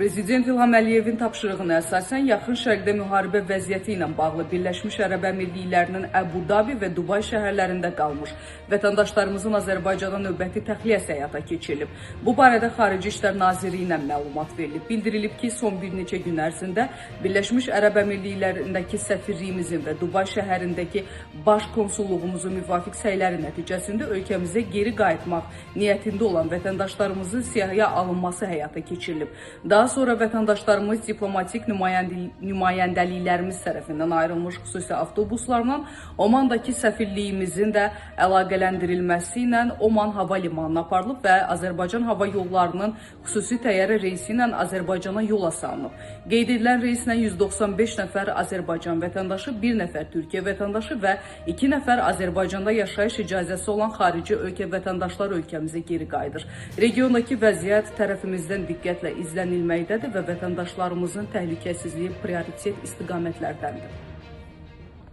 Prezident İlham Əliyevin tapşırığına əsasən yaxın şərqdə müharibə vəziyyəti ilə bağlı Birləşmiş Ərəb Əmirliklərinin Əbu Dabi və Dubay şəhərlərində qalmış vətəndaşlarımızın Azərbaycana növbəti təxliyəsi həyata keçirilib. Bu barədə Xarici İşlər Nazirliyi ilə məlumat verilib. Bildirilib ki, son bir neçə gün ərzində Birləşmiş Ərəb Əmirliklərindəki səfirliyimizin və Dubay şəhərindəki baş konsulluğumuzun müvafiq səyləri nəticəsində ölkəmizə geri qayıtmaq niyyətində olan vətəndaşlarımızın siyahıya alınması həyata keçirilib. Daha sonra vətəndaşlarımız diplomatik nümayəndəliklərimiz tərəfindən ayrılmış xüsusi avtobuslarla Omandakı səfirliyimizin də əlaqələndirilməsi ilə Oman hava limanına aparılıb və Azərbaycan hava yollarının xüsusi təyyarə reysi ilə Azərbaycana yola salınıb. Qeyd edilən reyslə 195 nəfər Azərbaycan vətəndaşı, 1 nəfər Türkiyə vətəndaşı və 2 nəfər Azərbaycanda yaşayış icazəsi olan xarici ölkə vətəndaşları ölkəmizə geri qayıdır. Regiondakı vəziyyət tərəfimizdən diqqətlə izlənilməkdədir və vətəndaşlarımızın təhlükəsizliyi prioritet istiqamətlərdəndir.